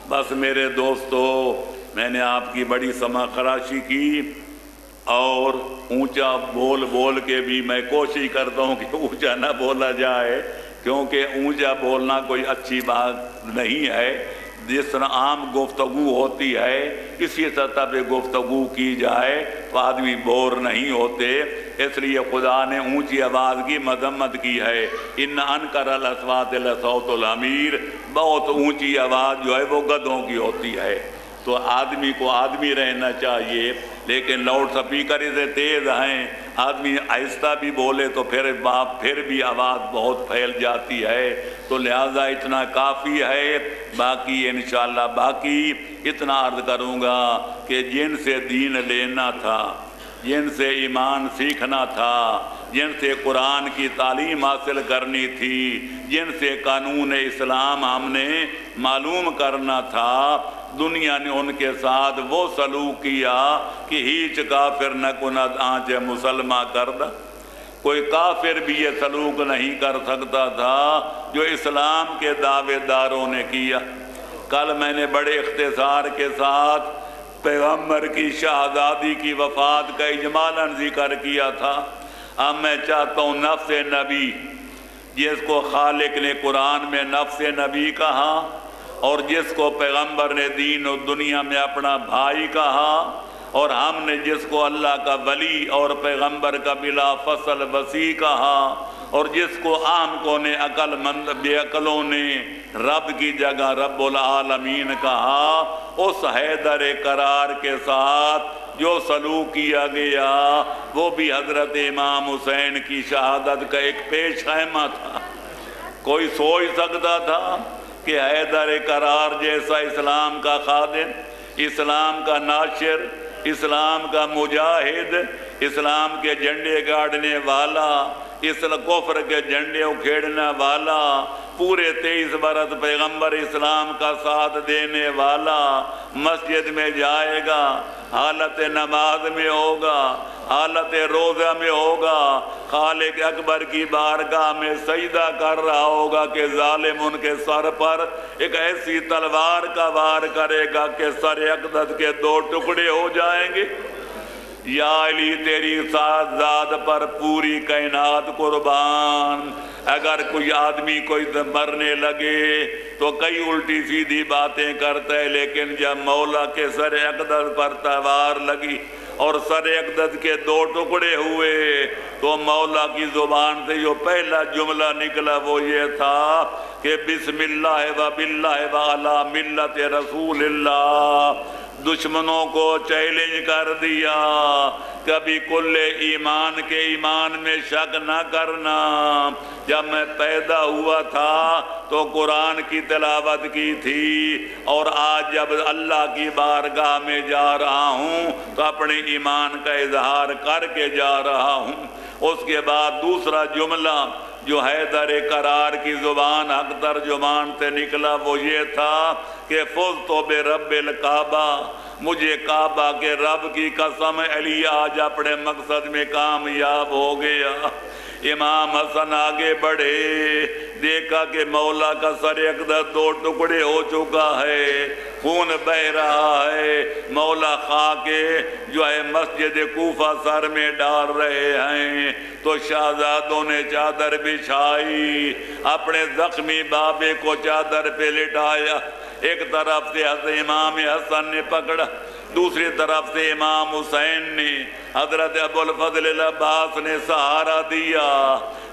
بس میرے دوستو، میں نے آپ کی بڑی سما خراشی کی اور اونچا بول بول کے بھی میں کوشش کرتا ہوں کہ اونچا نہ بولا جائے، کیونکہ اونچا بولنا کوئی اچھی بات نہیں ہے۔ جس طرح عام گفتگو ہوتی ہے اسی سطح پہ گفتگو کی جائے تو آدمی بور نہیں ہوتے، اس لیے خدا نے اونچی آواز کی مذمت کی ہے۔ ان انکر الاصوات لصوت الحمیر، بہت اونچی آواز جو ہے وہ گدھوں کی ہوتی ہے۔ تو آدمی کو آدمی رہنا چاہیے، لیکن لاؤڈ سپیکر سے تیز ہیں، آدمی آہستہ بھی بولے تو پھر بھی آواز بہت پھیل جاتی ہے۔ تو لہٰذا اتنا کافی ہے، باقی انشاءاللہ باقی اتنا عرض کروں گا کہ جن سے دین لینا تھا، جن سے ایمان سیکھنا تھا، جن سے قرآن کی تعلیم حاصل کرنی تھی، جن سے قانون اسلام ہم نے معلوم کرنا تھا، دنیا نے ان کے ساتھ وہ سلوک کیا کہ ہیچ کافر نہ کند آنچ مسلمہ کردہ۔ کوئی کافر بھی یہ سلوک نہیں کر سکتا تھا جو اسلام کے دعوے داروں نے کیا۔ کل میں نے بڑے اختصار کے ساتھ پیغمبر کی شہادی کی وفات کا اجمالاً ذکر کیا تھا۔ اب میں چاہتا ہوں نفس نبی، جس کو خالق نے قرآن میں نفس نبی کہا اور جس کو پیغمبر نے دین و دنیا میں اپنا بھائی کہا، اور ہم نے جس کو اللہ کا ولی اور پیغمبر کا بلا فصل وسیع کہا، اور جس کو عام نے عقل مند بے عقلوں نے رب کی جگہ رب العالمین کہا، اس حیدر قرار کے ساتھ جو سلوک کیا گیا وہ بھی حضرت امام حسین کی شہادت کا ایک پیش خیمہ تھا۔ کوئی سوچ سکتا تھا کہ حیدر قرار جیسا اسلام کا خادم، اسلام کا ناشر، اسلام کا مجاہد، اسلام کے جھنڈے گاڑنے والا، اس کفر کے جھنڈے اکھیڑنے والا، پورے 23 برس پیغمبر اسلام کا ساتھ دینے والا مسجد میں جائے گا، حالت نماز میں ہوگا، حالت روزہ میں ہوگا، خالق اکبر کی بارگاہ میں سجدہ کر رہا ہوگا کہ ظالم ان کے سر پر ایک ایسی تلوار کا وار کرے گا کہ سر اقدس کے 2 ٹکڑے ہو جائیں گے۔ یا علی تیری ذات پر پوری کائنات قربان۔ اگر کوئی آدمی کوئی مرنے لگے تو کئی الٹی سیدھی باتیں کرتا ہے، لیکن جب مولا کے سر اقدس پر تلوار لگی اور سر اقدس کے 2 ٹکڑے ہوئے تو مولا کی زبان سے جو پہلا جملہ نکلا وہ یہ تھا کہ بسم اللہ و باللہ و علی ملت رسول اللہ۔ دشمنوں کو چیلنج کر دیا، کبھی کل ایمان کے ایمان میں شک نہ کرنا۔ جب میں پیدا ہوا تھا تو قرآن کی تلاوت کی تھی، اور آج جب اللہ کی بارگاہ میں جا رہا ہوں تو اپنے ایمان کا اظہار کر کے جا رہا ہوں۔ اس کے بعد دوسرا جملہ جو حیدر قرار کی زبان حق ترجمان سے نکلا وہ یہ تھا کہ فزت برب الکعبہ، مجھے کعبہ کے رب کی قسم علی آج اپنے مقصد میں کامیاب ہو گیا۔ امام حسن آگے بڑھے، دیکھا کہ مولا کا سر اقدس 2 ٹکڑے ہو چکا ہے، خون بہ رہا ہے، مولا خاک جو ہے مسجد کوفہ سر میں ڈال رہے ہیں۔ تو شہزادوں نے چادر بچھائی، اپنے زخمی بابے کو چادر پہ لٹایا، ایک طرف سے حضرت امام حسن نے پکڑا، دوسری طرف سے امام حسین نے، حضرت ابو الفضل العباس نے سہارا دیا۔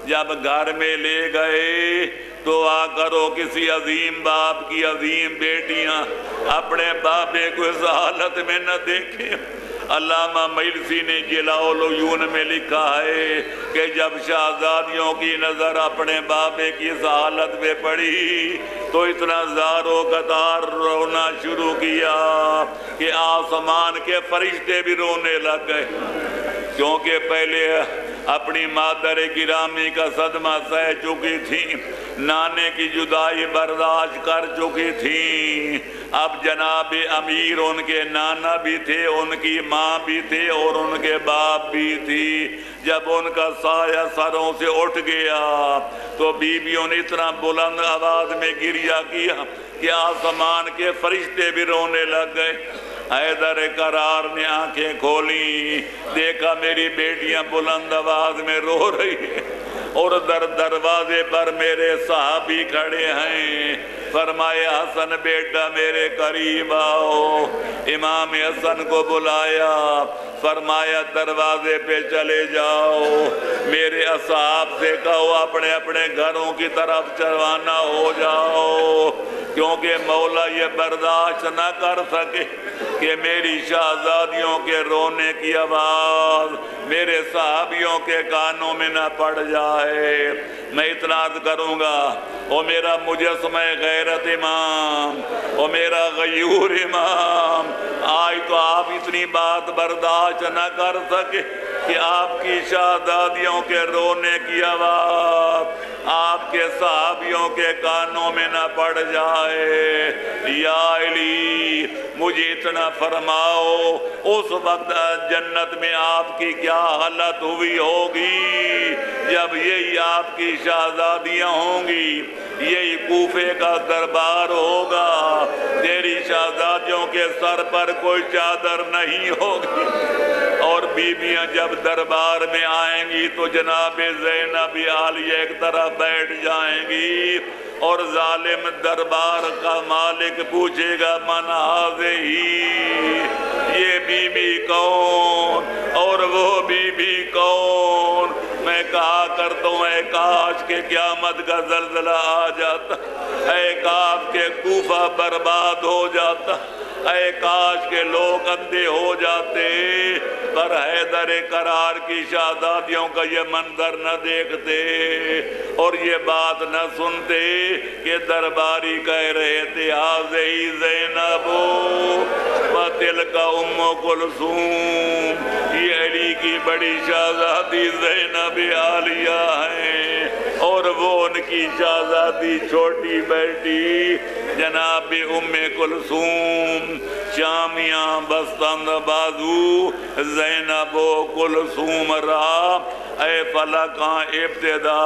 جب گھر میں لے گئے دعا کرو کسی عظیم باپ کی عظیم بیٹیاں اپنے بابے کو اس حالت میں نہ دیکھیں۔ علامہ مجلسی نے جلاء العیون میں لکھا ہے کہ جب شہزادیوں کی نظر اپنے بابے کی اس حالت پہ پڑی تو اتنا زارو قطار رونا شروع کیا کہ آسمان کے فرشتے بھی رونے لگ گئے، کیونکہ پہلے اپنی مادر گرامی کا صدمہ سہ چکی تھی، نانے کی جدائی برداشت کر چکی تھی، اب جناب امیر ان کے نانا بھی تھے، ان کی ماں بھی تھے اور ان کے باپ بھی تھی۔ جب ان کا سایہ سروں سے اٹھ گیا تو بیویوں نے اتنا بلند آواز میں گریہ کیا کہ آسمان کے فرشتے بھی رونے لگ گئے۔ حیدر کرار نے آنکھیں کھولی، دیکھا میری بیٹیاں بلند آواز میں رو رہی ہیں اور دروازے پر میرے صحابی کھڑے ہیں۔ فرمایا حسن بیٹا میرے قریب آؤ۔ امام حسن کو بلایا، فرمایا دروازے پہ چلے جاؤ، میرے اصحاب سے کہو اپنے اپنے گھروں کی طرف روانہ ہو جاؤ، کیونکہ مولا یہ برداشت نہ کر سکے کہ میری شہزادیوں کے رونے کی آواز میرے صحابیوں کے کانوں میں نہ پڑ جائے۔ میں اتنا عرض کروں گا، او میرا مجسمہ غیرت امام، او میرا غیور امام، آج تو آپ اتنی بات برداشت نہ کر سکے کہ آپ کی شہزادیوں کے رونے کی آواز آپ کے صحابیوں کے کانوں میں نہ پڑ جائے۔ یا علی مجھے اتنا فرماؤ، اس وقت جنت میں آپ کی کیا حالت ہوئی ہوگی جب یہی آپ کی شہزادیاں ہوں گی، یہی کوفے کا دربار ہوگا، تیری شہزادیوں کے سر پر کوئی چادر نہیں ہوگی، اور بیویاں جب دربار میں آئیں گی تو جناب زینب عالیہ ایک طرف بیٹھ جائیں گی، اور ظالم دربار کا مالک پوچھے گا من ہذہ، یہ بی بی کون اور وہ بی بی کون؟ میں کہا کرتا ہوں اے کاش کہ قیامت کا زلزلہ آ جاتا، اے کاش کہ کوفہ برباد ہو جاتا، اے کاش کے لوگ اندھے ہو جاتے، پر حیدر کرار کی شہزادیوں کا یہ منظر نہ دیکھتے اور یہ بات نہ سنتے کہ درباری کہہ رہے تھے ہذہ زینب وتلک ام کلثوم، یہ علی کی بڑی شہزادی زینب عالیہ ہیں اور وہ ان کی شہزادی چھوٹی بیٹی جناب ام کلثوم، شامیاں بستند بازو زینب و کلثوم را، اے فلکاں ابتدا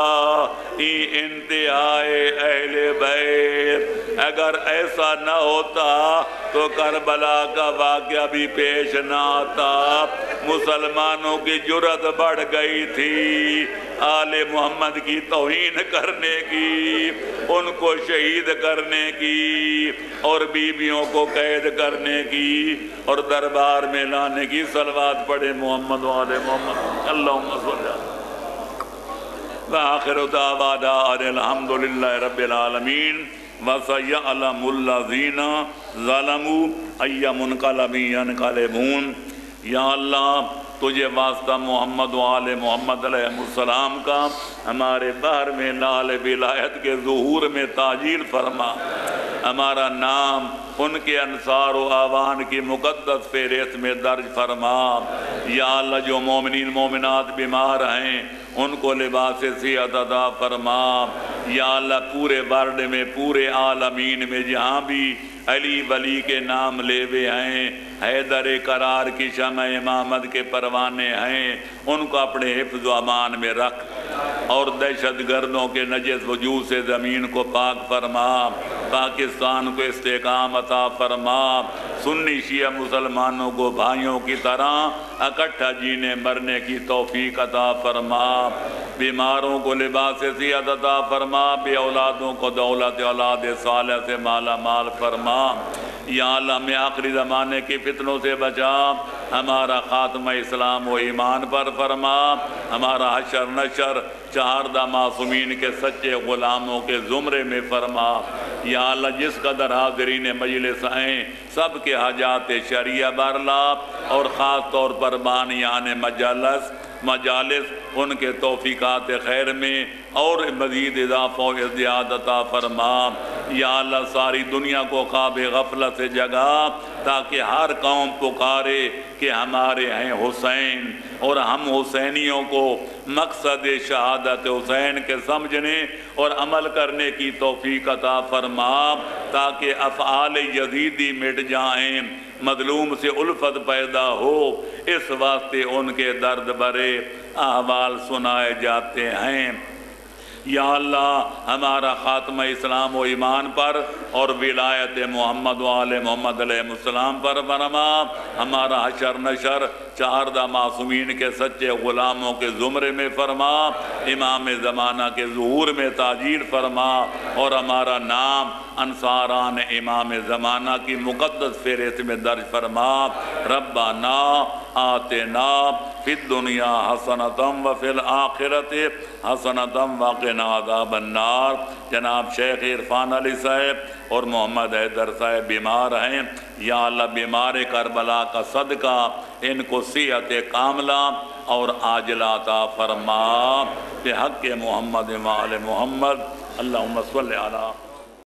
ای انتہائے اہل بیت۔ اگر ایسا نہ ہوتا تو کربلا کا واقعہ بھی پیش نہ آتا۔ مسلمانوں کی جرت بڑھ گئی تھی آل محمد کی توہین کرنے کی، ان کو شہید کرنے کی اور بیویوں کو قید کرنے کی اور دربار میں لانے کی۔ صلوات پڑھے محمد و آل محمد، اللہم صلی اللہ۔ وآخر دعوانا ان الحمدللہ رب العالمین وسیعلم الذین ظلموا ای منقلب ینقلبون۔ یا اللہ تجھے واسطہ محمد و آل محمد علیہ السلام کا ہمارے بحر میں لال ولایت کے ظہور میں تاجیل فرما، ہمارا نام ان کے انصار و آوان کی مقدس فہرست میں درج فرما۔ یا اللہ جو مومنین مومنات بیمار ہیں ان کو لباس صحت عطا فرما۔ یا اللہ پورے ورلڈ میں پورے عالمین میں جہاں بھی علی ولی کے نام لے ہوئے ہیں، حیدر کرار کی شمع امامت کے پروانے ہیں، ان کو اپنے حفظ و امان میں رکھ اور دہشت گردوں کے نجس وجود سے زمین کو پاک فرما، پاکستان کو استحکام عطا فرما، سنی شیعہ مسلمانوں کو بھائیوں کی طرح اکٹھا جینے مرنے کی توفیق عطا فرما، بیماروں کو لباس صحت عطا فرما، بے اولادوں کو دولت اولاد صالح سے مالا مال فرما۔ یا اللہ ہمیں آخری زمانے کی فتنوں سے بچا، ہمارا خاتمہ اسلام و ایمان پر فرما، ہمارا حشر نشر چہاردہ معصومین کے سچے غلاموں کے زمرے میں فرما۔ یا اللہ جس قدر حاضرین مجلس ہیں سب کے حاجات شرعیہ برلا، اور خاص طور پر بانیان مجالس ان کے توفیقات خیر میں اور مزید اضافہ و ازدیاد عطا فرما۔ یا اللہ ساری دنیا کو خواب غفلت سے جگا تاکہ ہر قوم پکارے کہ ہمارے ہیں حسین، اور ہم حسینیوں کو مقصد شہادت حسین کے سمجھنے اور عمل کرنے کی توفیق عطا فرما، تاکہ افعال یزیدی مٹ جائیں، مظلوم سے الفت پیدا ہو۔ اس واسطے ان کے درد برے احوال سنائے جاتے ہیں۔ یا اللہ ہمارا خاتمہ اسلام و ایمان پر اور ولایت محمد و آل محمد علیہ السلام پر فرما، ہمارا حشر نشر چہاردہ معصومین کے سچے غلاموں کے زمرے میں فرما، امام زمانہ کے ظہور میں تاجیل فرما، اور ہمارا نام انصاران امام زمانہ کی مقدس فہرست میں درج فرما۔ ربنا آتنا فی الدنیا حسنۃ وفی الآخرۃ حسنۃ وقنا عذاب النار۔ جناب شیخ عرفان علی صاحب اور محمد حیدر صاحب بیمار ہیں، یا اللہ بیمار کربلا کا صدقہ ان کو صحت کاملہ اور عاجلہ عطا فرما، بحق محمد و آل محمد۔ اللہم صلی علی